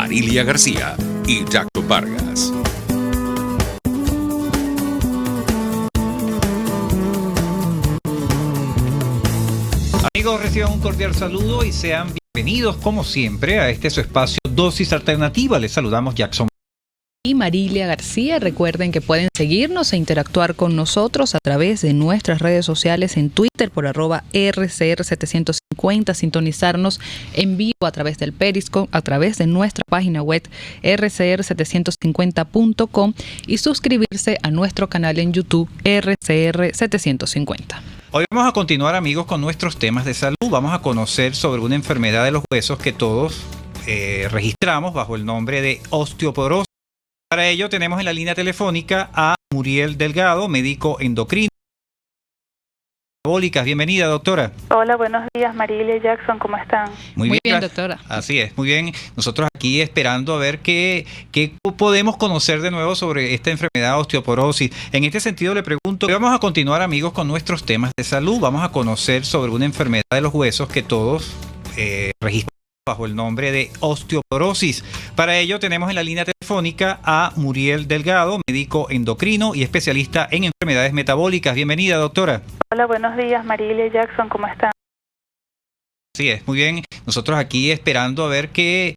Marilia García y Jackson Vargas. Amigos, reciban un cordial saludo y sean bienvenidos como siempre a este su espacio Dosis Alternativa. Les saludamos Jackson y Marilia García. Recuerden que pueden seguirnos e interactuar con nosotros a través de nuestras redes sociales en Twitter por @RCR750, sintonizarnos en vivo a través del Periscope, a través de nuestra página web rcr750.com y suscribirse a nuestro canal en YouTube RCR750. Hoy vamos a continuar, amigos, con nuestros temas de salud. Vamos a conocer sobre una enfermedad de los huesos que todos registramos bajo el nombre de osteoporosis. Para ello tenemos en la línea telefónica a Muriel Delgado, médico endocrino. Bienvenida, doctora. Hola, buenos días, Marilia y Jackson, ¿cómo están? Muy bien, doctora. Así es, muy bien. Nosotros aquí esperando a ver qué podemos conocer de nuevo sobre esta enfermedad osteoporosis. En este sentido le pregunto, vamos a continuar, amigos, con nuestros temas de salud. Vamos a conocer sobre una enfermedad de los huesos que todos registramos bajo el nombre de osteoporosis. Para ello tenemos en la línea telefónica a Muriel Delgado, médico endocrino y especialista en enfermedades metabólicas. Bienvenida, doctora. Hola, buenos días, Marilia y Jackson, ¿cómo están? Sí, es muy bien. Nosotros aquí esperando a ver qué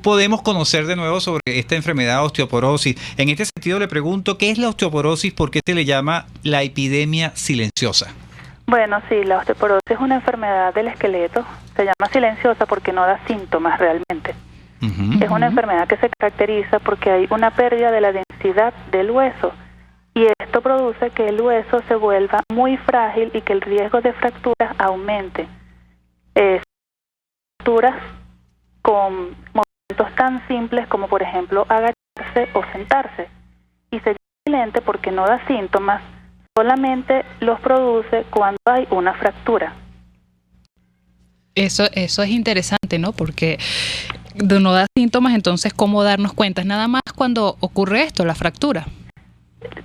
podemos conocer de nuevo sobre esta enfermedad osteoporosis. En este sentido le pregunto, ¿qué es la osteoporosis? ¿Por qué se le llama la epidemia silenciosa? Bueno, sí, la osteoporosis es una enfermedad del esqueleto. Se llama silenciosa porque no da síntomas realmente. Es una enfermedad que se caracteriza porque hay una pérdida de la densidad del hueso y esto produce que el hueso se vuelva muy frágil y que el riesgo de fracturas aumente. Fracturas con movimientos tan simples como, por ejemplo, agacharse o sentarse. Y se llama silente porque no da síntomas, solamente los produce cuando hay una fractura. Eso es interesante, ¿no? Porque no da síntomas, entonces, ¿cómo darnos cuenta? Es nada más cuando ocurre esto, la fractura.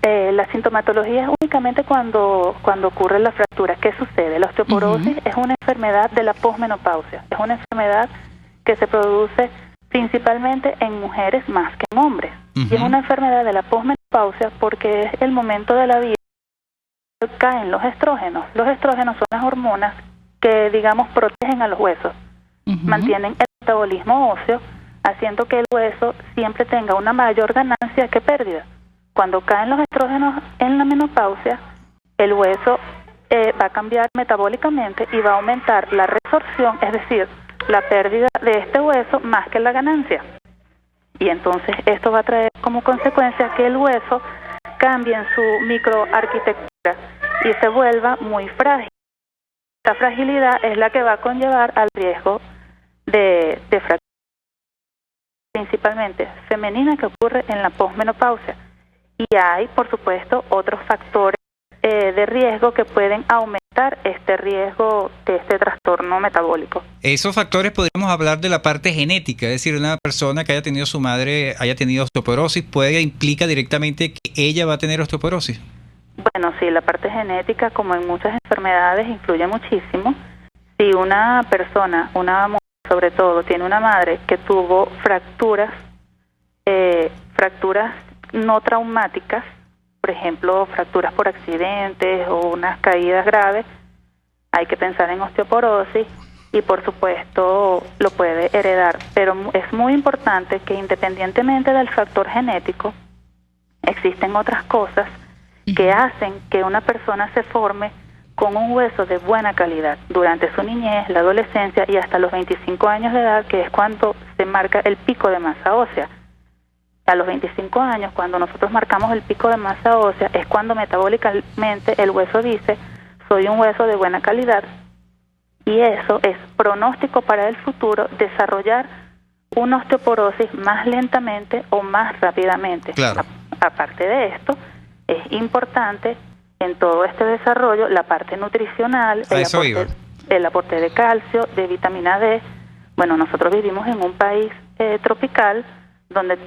La sintomatología es únicamente cuando ocurre la fractura. ¿Qué sucede? La osteoporosis es una enfermedad de la posmenopausia. Es una enfermedad que se produce principalmente en mujeres más que en hombres. Y es una enfermedad de la posmenopausia porque es el momento de la vida que caen los estrógenos. Los estrógenos son las hormonas que, digamos, protegen a los huesos. Mantienen el metabolismo óseo, haciendo que el hueso siempre tenga una mayor ganancia que pérdida. Cuando caen los estrógenos en la menopausia, el hueso va a cambiar metabólicamente y va a aumentar la resorción, es decir, la pérdida de este hueso más que la ganancia. Y entonces esto va a traer como consecuencia que el hueso cambie en su microarquitectura y se vuelva muy frágil. Esta fragilidad es la que va a conllevar al riesgo de fractura, principalmente femenina, que ocurre en la posmenopausia. Y hay, por supuesto, otros factores de riesgo que pueden aumentar este riesgo de este trastorno metabólico. Esos factores podríamos hablar de la parte genética, es decir, una persona que su madre haya tenido osteoporosis, implica directamente que ella va a tener osteoporosis. Bueno, sí, la parte genética, como en muchas enfermedades, influye muchísimo. Si una persona, una mujer sobre todo, tiene una madre que tuvo fracturas no traumáticas, por ejemplo, fracturas por accidentes o unas caídas graves, hay que pensar en osteoporosis y, por supuesto, lo puede heredar. Pero es muy importante que, independientemente del factor genético, existen otras cosas que hacen que una persona se forme con un hueso de buena calidad durante su niñez, la adolescencia y hasta los 25 años de edad, que es cuando se marca el pico de masa ósea. A los 25 años, cuando nosotros marcamos el pico de masa ósea, es cuando metabólicamente el hueso dice, soy un hueso de buena calidad, y eso es pronóstico para el futuro desarrollar una osteoporosis más lentamente o más rápidamente. Claro. Aparte de esto, es importante en todo este desarrollo la parte nutricional, el aporte de calcio, de vitamina D. Bueno, nosotros vivimos en un país tropical donde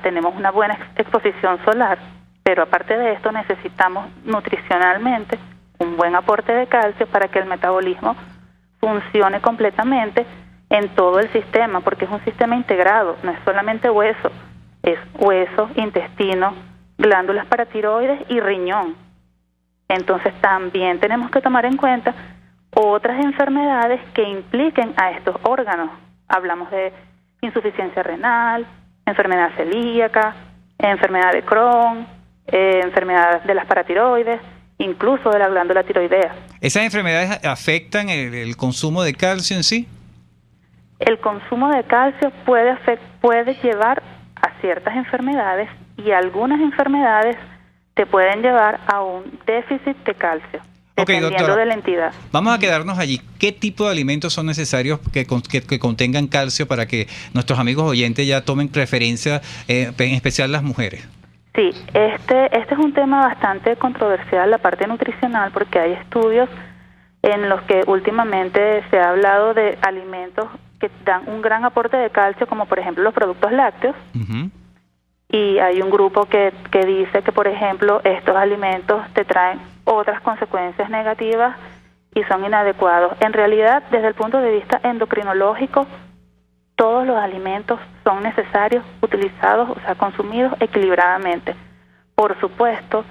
tenemos una buena exposición solar, pero aparte de esto necesitamos nutricionalmente un buen aporte de calcio para que el metabolismo funcione completamente en todo el sistema, porque es un sistema integrado, no es solamente hueso, es hueso, intestino, glándulas paratiroides y riñón. Entonces también tenemos que tomar en cuenta otras enfermedades que impliquen a estos órganos. Hablamos de insuficiencia renal, enfermedad celíaca, enfermedad de Crohn, enfermedad de las paratiroides, incluso de la glándula tiroidea. ¿Esas enfermedades afectan el consumo de calcio en sí? El consumo de calcio puede llevar a ciertas enfermedades, y algunas enfermedades te pueden llevar a un déficit de calcio, dependiendo doctora, de la entidad. Vamos a quedarnos allí. ¿Qué tipo de alimentos son necesarios que contengan calcio para que nuestros amigos oyentes ya tomen preferencia, en especial las mujeres? Sí, este es un tema bastante controversial, la parte nutricional, porque hay estudios en los que últimamente se ha hablado de alimentos que dan un gran aporte de calcio, como por ejemplo los productos lácteos. Uh-huh. Y hay un grupo que dice que, por ejemplo, estos alimentos te traen otras consecuencias negativas y son inadecuados. En realidad, desde el punto de vista endocrinológico, todos los alimentos son necesarios, utilizados, o sea, consumidos equilibradamente. Por supuesto,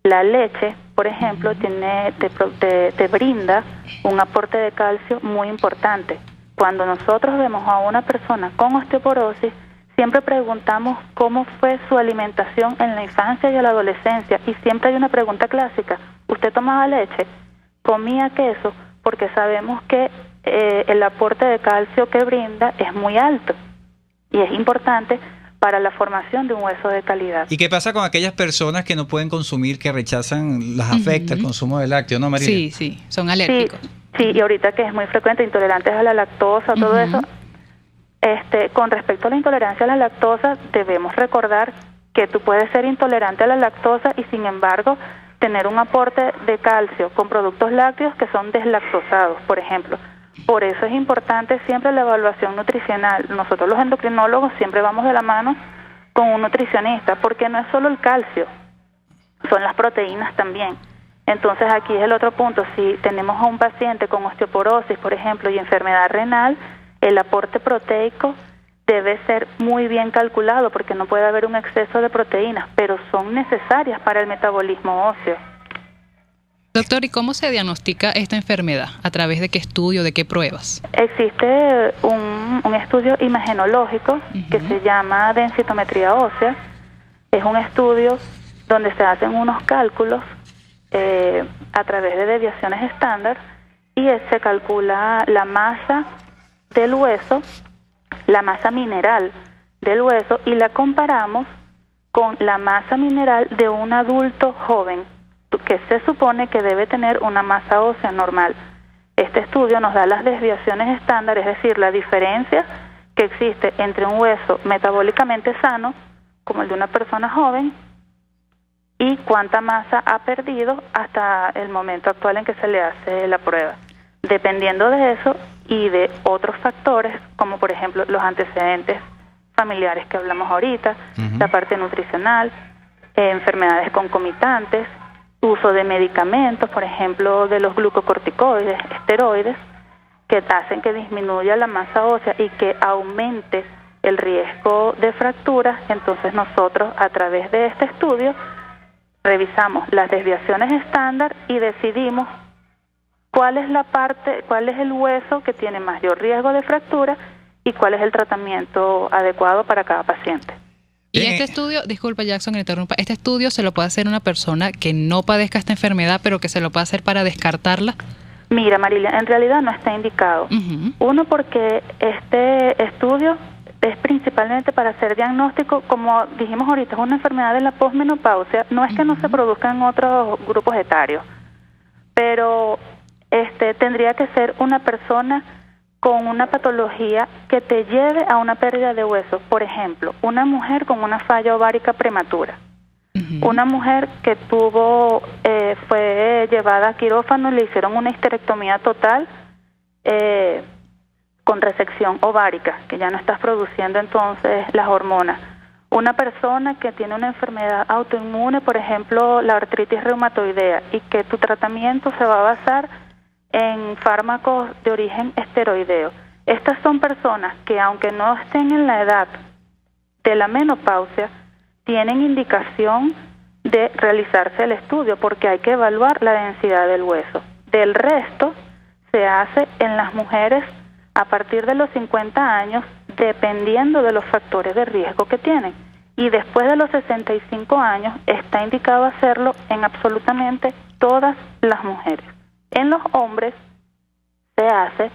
la leche, por ejemplo, te brinda un aporte de calcio muy importante. Cuando nosotros vemos a una persona con osteoporosis, siempre preguntamos cómo fue su alimentación en la infancia y en la adolescencia, y siempre hay una pregunta clásica: ¿usted tomaba leche? ¿Comía queso? Porque sabemos que el aporte de calcio que brinda es muy alto y es importante para la formación de un hueso de calidad. ¿Y qué pasa con aquellas personas que no pueden consumir, que rechazan, las afecta el consumo de lácteos, no, María? Sí, son alérgicos. Sí, y ahorita que es muy frecuente, intolerantes a la lactosa, todo eso. Con respecto a la intolerancia a la lactosa, debemos recordar que tú puedes ser intolerante a la lactosa y sin embargo tener un aporte de calcio con productos lácteos que son deslactosados, por ejemplo. Por eso es importante siempre la evaluación nutricional. Nosotros los endocrinólogos siempre vamos de la mano con un nutricionista, porque no es solo el calcio, son las proteínas también. Entonces aquí es el otro punto: si tenemos a un paciente con osteoporosis, por ejemplo, y enfermedad renal, el aporte proteico debe ser muy bien calculado, porque no puede haber un exceso de proteínas, pero son necesarias para el metabolismo óseo. Doctor, ¿y cómo se diagnostica esta enfermedad? ¿A través de qué estudio, de qué pruebas? Existe un estudio imagenológico que se llama densitometría ósea. Es un estudio donde se hacen unos cálculos a través de desviaciones estándar, y se calcula la masa del hueso, la masa mineral del hueso, y la comparamos con la masa mineral de un adulto joven, que se supone que debe tener una masa ósea normal. Este estudio nos da las desviaciones estándar, es decir, la diferencia que existe entre un hueso metabólicamente sano, como el de una persona joven, y cuánta masa ha perdido hasta el momento actual en que se le hace la prueba. Dependiendo de eso y de otros factores, como por ejemplo los antecedentes familiares que hablamos ahorita, la parte nutricional, enfermedades concomitantes, uso de medicamentos, por ejemplo, de los glucocorticoides, esteroides, que hacen que disminuya la masa ósea y que aumente el riesgo de fracturas. Entonces nosotros, a través de este estudio, revisamos las desviaciones estándar y decidimos cuál es el hueso que tiene mayor riesgo de fractura y cuál es el tratamiento adecuado para cada paciente. Y este estudio, disculpa Jackson que interrumpa, ¿este estudio se lo puede hacer una persona que no padezca esta enfermedad, pero que se lo puede hacer para descartarla? Mira, Marilia, en realidad no está indicado. Uno, porque este estudio es principalmente para hacer diagnóstico, como dijimos ahorita, es una enfermedad de la posmenopausia. No es que no se produzca en otros grupos etarios, pero tendría que ser una persona con una patología que te lleve a una pérdida de hueso. Por ejemplo, una mujer con una falla ovárica prematura, una mujer que fue llevada a quirófano y le hicieron una histerectomía total con resección ovárica, que ya no estás produciendo entonces las hormonas. Una persona que tiene una enfermedad autoinmune, por ejemplo, la artritis reumatoidea, y que tu tratamiento se va a basar en fármacos de origen esteroideo. Estas son personas que, aunque no estén en la edad de la menopausia, tienen indicación de realizarse el estudio porque hay que evaluar la densidad del hueso. Del resto se hace en las mujeres a partir de los 50 años, dependiendo de los factores de riesgo que tienen. Y después de los 65 años está indicado hacerlo en absolutamente todas las mujeres. En los hombres se hace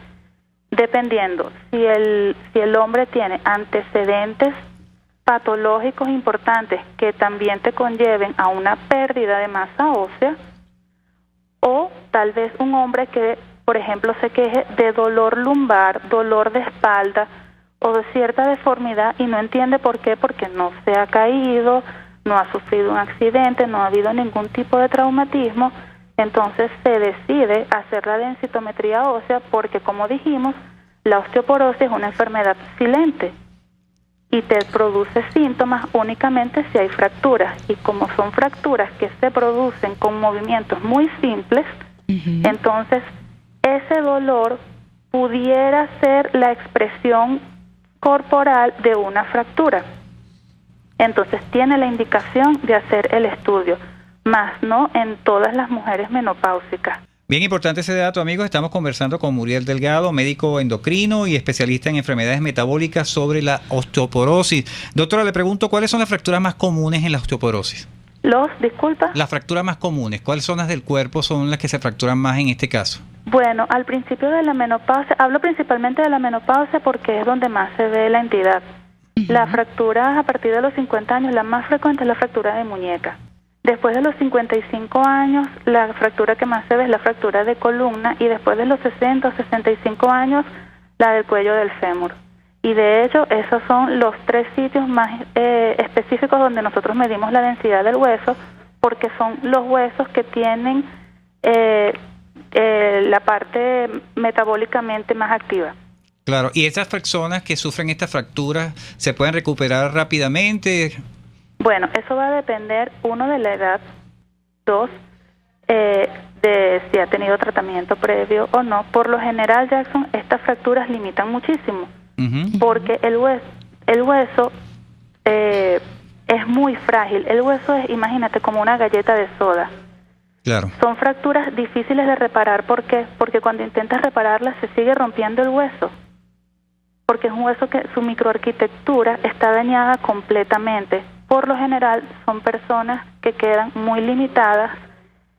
dependiendo si el hombre tiene antecedentes patológicos importantes que también te conlleven a una pérdida de masa ósea, o tal vez un hombre que, por ejemplo, se queje de dolor lumbar, dolor de espalda o de cierta deformidad y no entiende por qué, porque no se ha caído, no ha sufrido un accidente, no ha habido ningún tipo de traumatismo. Entonces se decide hacer la densitometría ósea porque, como dijimos, la osteoporosis es una enfermedad silente y te produce síntomas únicamente si hay fracturas. Y como son fracturas que se producen con movimientos muy simples, entonces ese dolor pudiera ser la expresión corporal de una fractura. Entonces tiene la indicación de hacer el estudio, más no en todas las mujeres menopáusicas. Bien importante ese dato, amigos. Estamos conversando con Muriel Delgado, médico endocrino y especialista en enfermedades metabólicas, sobre la osteoporosis. Doctora, le pregunto, ¿cuáles son las fracturas más comunes en la osteoporosis? Las fracturas más comunes, ¿cuáles zonas del cuerpo son las que se fracturan más en este caso? Bueno, al principio de la menopausia, hablo principalmente de la menopausia porque es donde más se ve la entidad. Las fracturas a partir de los 50 años, la más frecuente es la fractura de muñeca. Después de los 55 años, la fractura que más se ve es la fractura de columna, y después de los 60 o 65 años, la del cuello del fémur. Y de hecho, esos son los 3 sitios más específicos donde nosotros medimos la densidad del hueso, porque son los huesos que tienen la parte metabólicamente más activa. Claro, y esas personas que sufren estas fracturas, ¿se pueden recuperar rápidamente? Bueno, eso va a depender, 1, de la edad, 2, de si ha tenido tratamiento previo o no. Por lo general, Jackson, estas fracturas limitan muchísimo, porque el hueso es muy frágil. El hueso es, imagínate, como una galleta de soda. Claro. Son fracturas difíciles de reparar. ¿Por qué? Porque cuando intentas repararlas se sigue rompiendo el hueso, porque es un hueso que su microarquitectura está dañada completamente. Por lo general son personas que quedan muy limitadas.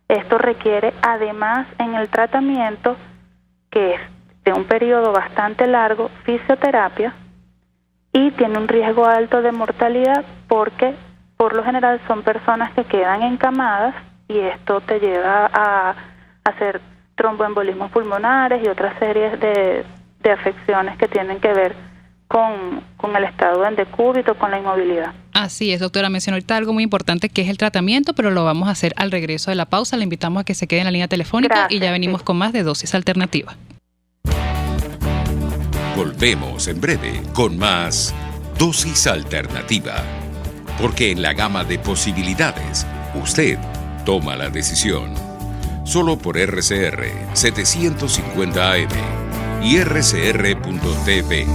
Esto requiere, además, en el tratamiento, que es de un periodo bastante largo, fisioterapia, y tiene un riesgo alto de mortalidad porque por lo general son personas que quedan encamadas, y esto te lleva a hacer tromboembolismos pulmonares y otras series de afecciones que tienen que ver con el estado en decúbito, con la inmovilidad. Así es, doctora. Mencionó ahorita algo muy importante, que es el tratamiento, pero lo vamos a hacer al regreso de la pausa. Le invitamos a que se quede en la línea telefónica. Gracias, y ya venimos con más de Dosis Alternativa. Volvemos en breve con más Dosis Alternativa, porque en la gama de posibilidades, usted toma la decisión. Solo por RCR 750 AM y rcr.tv.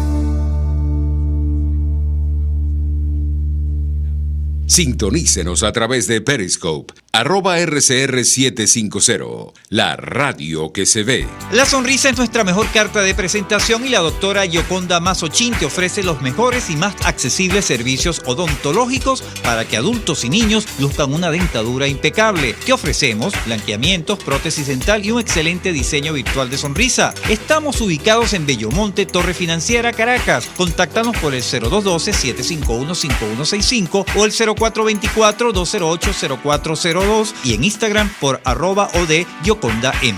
Sintonícenos a través de Periscope, @RCR750, la radio que se ve. La sonrisa es nuestra mejor carta de presentación, y la doctora Yoconda Mazzocchin te ofrece los mejores y más accesibles servicios odontológicos para que adultos y niños luzcan una dentadura impecable. Te ofrecemos blanqueamientos, prótesis dental y un excelente diseño virtual de sonrisa. Estamos ubicados en Bellomonte, Torre Financiera, Caracas. Contáctanos por el 0212-751-5165 o el 0424-208-0402 y en Instagram por @OD-YocondaM.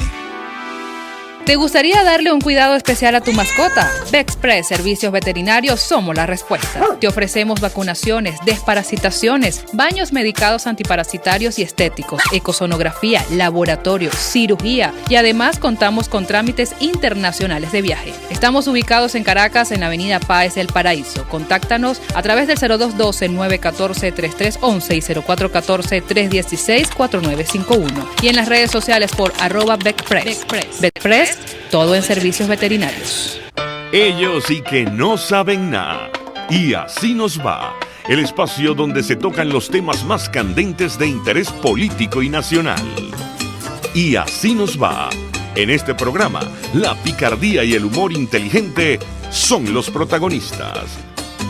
¿Te gustaría darle un cuidado especial a tu mascota? Vexpress Servicios Veterinarios somos la respuesta. Te ofrecemos vacunaciones, desparasitaciones, baños medicados antiparasitarios y estéticos, ecosonografía, laboratorio, cirugía, y además contamos con trámites internacionales de viaje. Estamos ubicados en Caracas, en la avenida Páez del Paraíso. Contáctanos a través del 0212-914-3311 y 0414-316-4951. Y en las redes sociales por @Vexpress. Vexpress, todo en servicios veterinarios. Ellos sí que no saben nada. Y así nos va. El espacio donde se tocan los temas más candentes de interés político y nacional. Y así nos va. En este programa, la picardía y el humor inteligente son los protagonistas.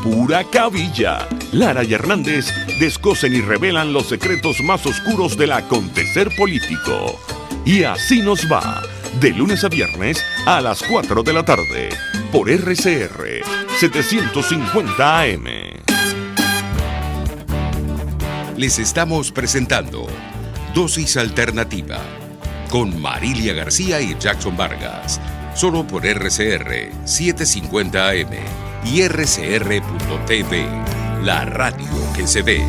Pura cabilla. Lara y Hernández descosen y revelan los secretos más oscuros del acontecer político. Y así nos va. De lunes a viernes a las 4 de la tarde. Por RCR 750 AM. Les estamos presentando Dosis Alternativa con Marilia García y Jackson Vargas, solo por RCR 750 AM y rcr.tv, la radio que se ve.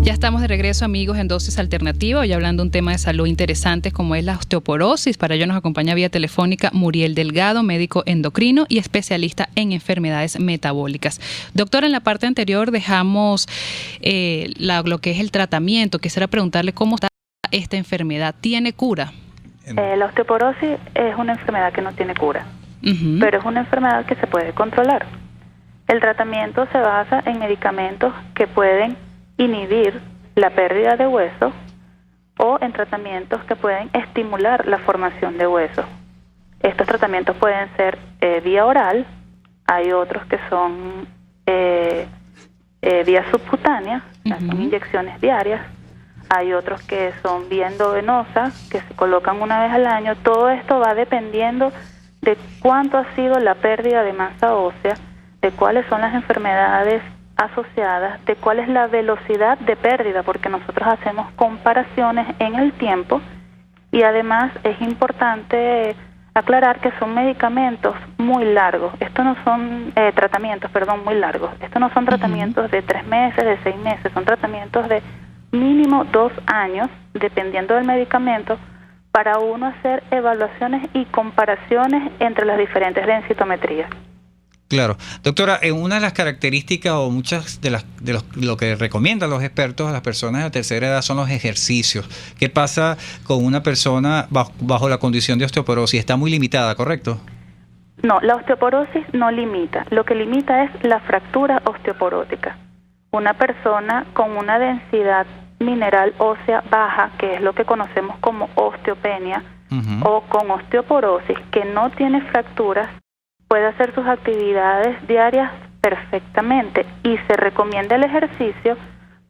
Ya estamos de regreso, amigos, en Dosis Alternativa, hoy hablando de un tema de salud interesante como es la osteoporosis. Para ello nos acompaña vía telefónica Muriel Delgado, médico endocrino y especialista en enfermedades metabólicas. Doctor, en la parte anterior dejamos lo que es el tratamiento. Quisiera preguntarle cómo está esta enfermedad. ¿Tiene cura? La osteoporosis es una enfermedad que no tiene cura, pero es una enfermedad que se puede controlar. El tratamiento se basa en medicamentos que pueden inhibir la pérdida de hueso o en tratamientos que pueden estimular la formación de hueso. Estos tratamientos pueden ser vía oral, hay otros que son vía subcutánea, son inyecciones diarias, hay otros que son vía endovenosa, que se colocan una vez al año. Todo esto va dependiendo de cuánto ha sido la pérdida de masa ósea, de cuáles son las enfermedades asociadas, de cuál es la velocidad de pérdida, porque nosotros hacemos comparaciones en el tiempo y además es importante aclarar que son medicamentos muy largos. Estos no son tratamientos, muy largos. Estos no son tratamientos de 3 meses, de 6 meses, son tratamientos de mínimo 2 años, dependiendo del medicamento, para uno hacer evaluaciones y comparaciones entre las diferentes densitometrías. Claro. Doctora, una de las características o muchas de lo que recomiendan los expertos a las personas de tercera edad son los ejercicios. ¿Qué pasa con una persona bajo la condición de osteoporosis? Está muy limitada, ¿correcto? No, la osteoporosis no limita. Lo que limita es la fractura osteoporótica. Una persona con una densidad mineral ósea baja, que es lo que conocemos como osteopenia, o con osteoporosis, que no tiene fracturas, puede hacer sus actividades diarias perfectamente y se recomienda el ejercicio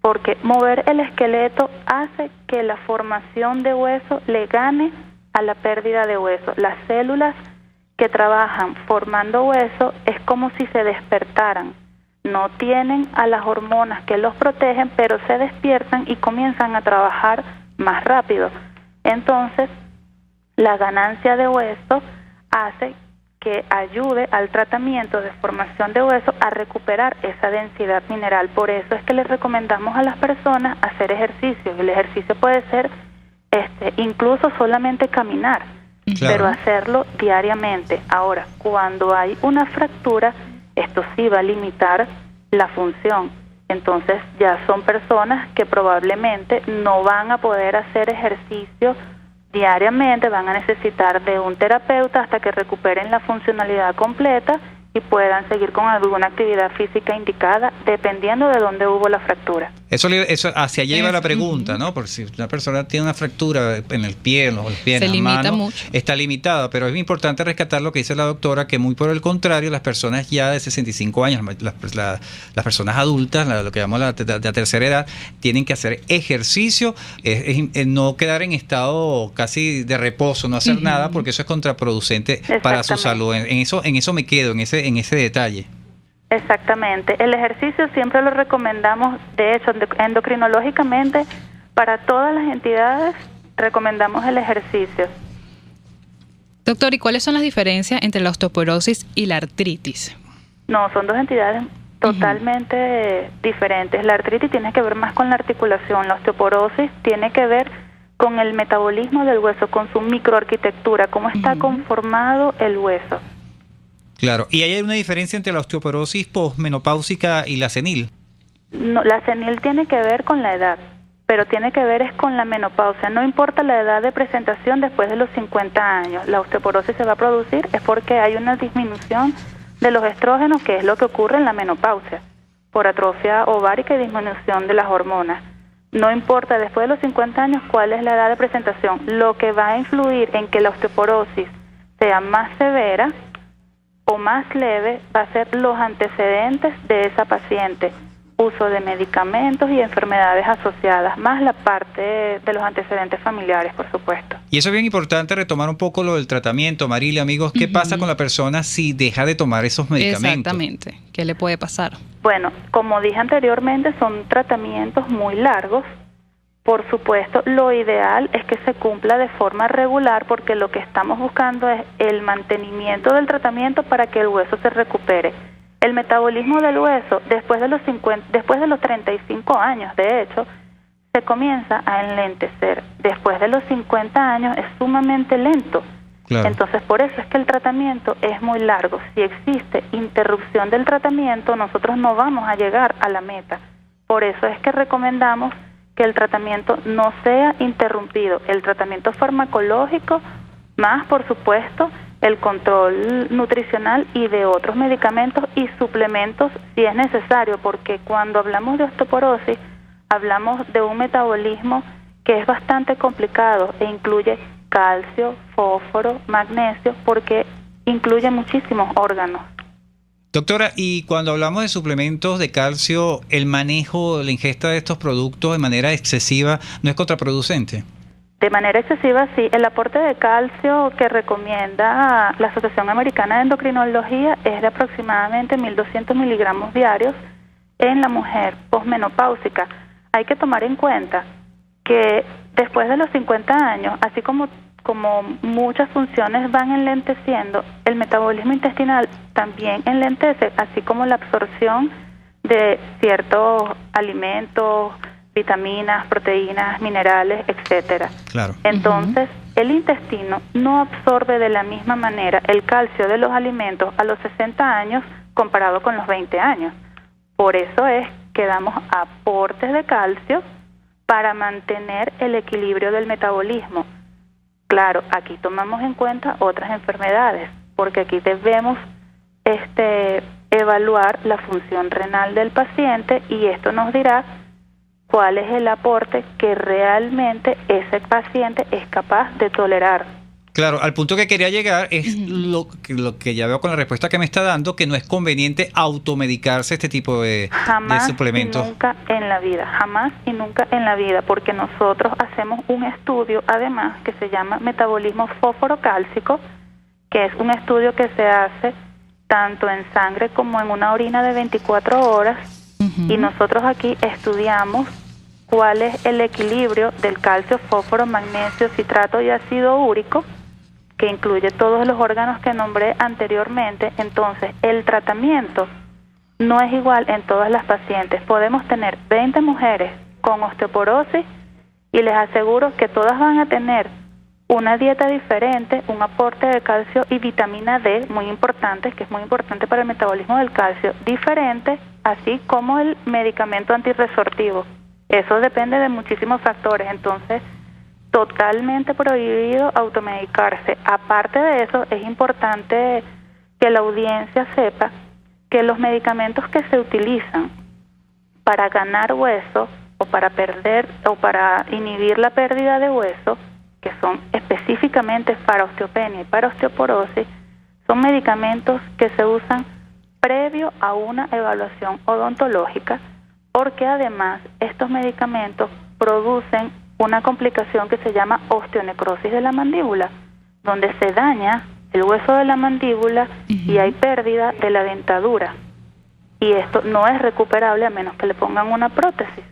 porque mover el esqueleto hace que la formación de hueso le gane a la pérdida de hueso. Las células que trabajan formando hueso es como si se despertaran. No tienen a las hormonas que los protegen, pero se despiertan y comienzan a trabajar más rápido. Entonces, la ganancia de hueso hace que ayude al tratamiento de formación de hueso a recuperar esa densidad mineral. Por eso es que les recomendamos a las personas hacer ejercicio. El ejercicio puede ser incluso solamente caminar, pero hacerlo diariamente. Ahora, cuando hay una fractura, esto sí va a limitar la función. Entonces ya son personas que probablemente no van a poder hacer ejercicio diariamente, van a necesitar de un terapeuta hasta que recuperen la funcionalidad completa y puedan seguir con alguna actividad física indicada, dependiendo de dónde hubo la fractura. Eso hacia allá iba la pregunta, ¿no? Porque si una persona tiene una fractura en el pie, en los pies, en las manos, está limitada, pero es importante rescatar lo que dice la doctora, que muy por el contrario, las personas ya de 65 años, las personas adultas, lo que llamamos la tercera edad, tienen que hacer ejercicio, no quedar en estado casi de reposo, no hacer nada, porque eso es contraproducente para su salud. En eso me quedo, en ese detalle. Exactamente. El ejercicio siempre lo recomendamos, de hecho, endocrinológicamente, para todas las entidades recomendamos el ejercicio. Doctor, ¿y cuáles son las diferencias entre la osteoporosis y la artritis? No, son dos entidades totalmente diferentes. La artritis tiene que ver más con la articulación, la osteoporosis tiene que ver con el metabolismo del hueso, con su microarquitectura, cómo está conformado el hueso. Claro, ¿y hay una diferencia entre la osteoporosis posmenopáusica y la senil? No, la senil tiene que ver con la edad. pero tiene que ver es con la menopausia. No importa la edad de presentación después de los 50 años, la osteoporosis se va a producir es porque hay una disminución de los estrógenos, que es lo que ocurre en la menopausia, por atrofia ovárica y disminución de las hormonas. No importa después de los 50 años cuál es la edad de presentación, lo que va a influir en que la osteoporosis sea más severa o más leve va a ser los antecedentes de esa paciente, uso de medicamentos y enfermedades asociadas, más la parte de los antecedentes familiares, por supuesto. Y eso es bien importante, retomar un poco lo del tratamiento. Marilia, amigos, ¿qué pasa con la persona si deja de tomar esos medicamentos? Exactamente, ¿qué le puede pasar? Bueno, como dije anteriormente, son tratamientos muy largos. Por supuesto, lo ideal es que se cumpla de forma regular, porque lo que estamos buscando es el mantenimiento del tratamiento para que el hueso se recupere. El metabolismo del hueso, después de los 35 años, de hecho, se comienza a enlentecer. Después de los 50 años es sumamente lento. Claro. Entonces, por eso es que el tratamiento es muy largo. Si existe interrupción del tratamiento, nosotros no vamos a llegar a la meta. Por eso es que recomendamos que el tratamiento no sea interrumpido. El tratamiento farmacológico, más por supuesto el control nutricional y de otros medicamentos y suplementos si es necesario, porque cuando hablamos de osteoporosis hablamos de un metabolismo que es bastante complicado e incluye calcio, fósforo, magnesio, porque incluye muchísimos órganos. Doctora, y cuando hablamos de suplementos de calcio, ¿el manejo, la ingesta de estos productos de manera excesiva no es contraproducente? De manera excesiva, sí. El aporte de calcio que recomienda la Asociación Americana de Endocrinología es de aproximadamente 1.200 miligramos diarios en la mujer posmenopáusica. Hay que tomar en cuenta que después de los 50 años, así como muchas funciones van enlenteciendo, el metabolismo intestinal también enlentece, así como la absorción de ciertos alimentos, vitaminas, proteínas, minerales, etcétera. Claro. Entonces, el intestino no absorbe de la misma manera el calcio de los alimentos a los 60 años comparado con los 20 años. Por eso es que damos aportes de calcio para mantener el equilibrio del metabolismo. Claro, aquí tomamos en cuenta otras enfermedades, porque aquí debemos evaluar la función renal del paciente y esto nos dirá cuál es el aporte que realmente ese paciente es capaz de tolerar. Claro, al punto que quería llegar es lo que ya veo con la respuesta que me está dando, que no es conveniente automedicarse este tipo de suplementos. Jamás y nunca en la vida, jamás y nunca en la vida, porque nosotros hacemos un estudio, además, que se llama metabolismo fósforo-cálcico, que es un estudio que se hace tanto en sangre como en una orina de 24 horas, y nosotros aquí estudiamos cuál es el equilibrio del calcio, fósforo, magnesio, citrato y ácido úrico, que incluye todos los órganos que nombré anteriormente. Entonces, el tratamiento no es igual en todas las pacientes. Podemos tener 20 mujeres con osteoporosis y les aseguro que todas van a tener una dieta diferente, un aporte de calcio y vitamina D, muy importante, que es muy importante para el metabolismo del calcio, diferente, así como el medicamento antirresortivo. Eso depende de muchísimos factores, entonces totalmente prohibido automedicarse. Aparte de eso, es importante que la audiencia sepa que los medicamentos que se utilizan para ganar hueso o para perder o para inhibir la pérdida de hueso, que son específicamente para osteopenia y para osteoporosis, son medicamentos que se usan previo a una evaluación odontológica, porque además estos medicamentos producen una complicación que se llama osteonecrosis de la mandíbula, donde se daña el hueso de la mandíbula y hay pérdida de la dentadura. Y esto no es recuperable a menos que le pongan una prótesis.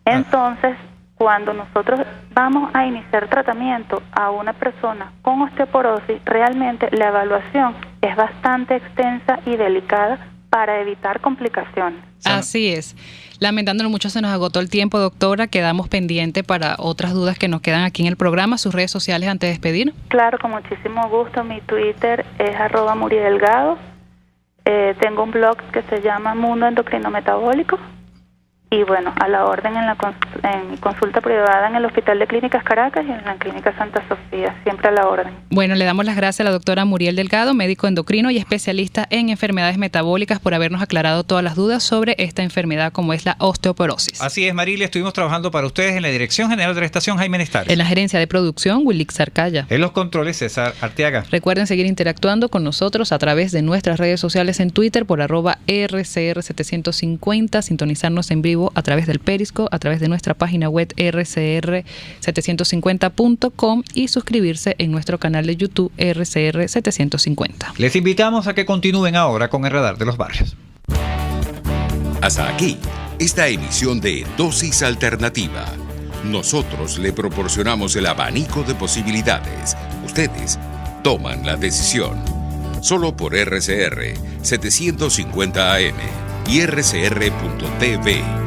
Entonces, cuando nosotros vamos a iniciar tratamiento a una persona con osteoporosis, realmente la evaluación es bastante extensa y delicada para evitar complicaciones. Así es. Lamentándolo mucho, se nos agotó el tiempo, doctora. Quedamos pendientes para otras dudas que nos quedan aquí en el programa. ¿Sus redes sociales antes de despedir? Claro, con muchísimo gusto. Mi Twitter es @muridelgado. Tengo un blog que se llama Mundo Endocrino Metabólico. Y bueno, a la orden en mi consulta privada en el Hospital de Clínicas Caracas y en la Clínica Santa Sofía, siempre a la orden. Bueno, le damos las gracias a la doctora Muriel Delgado, médico endocrino y especialista en enfermedades metabólicas, por habernos aclarado todas las dudas sobre esta enfermedad como es la osteoporosis. Así es, Marilia, estuvimos trabajando para ustedes en la Dirección General de la Estación Jaime Nestares. En la gerencia de producción, Wilix Arcaya. En los controles, César Arteaga. Recuerden seguir interactuando con nosotros a través de nuestras redes sociales en Twitter por @RCR750, sintonizarnos en vivo a través del Periscope, a través de nuestra página web rcr750.com y suscribirse en nuestro canal de YouTube RCR750. Les invitamos a que continúen ahora con el Radar de los Barrios. Hasta aquí, esta emisión de Dosis Alternativa. Nosotros le proporcionamos el abanico de posibilidades. Ustedes toman la decisión. Solo por RCR 750 AM y rcr.tv.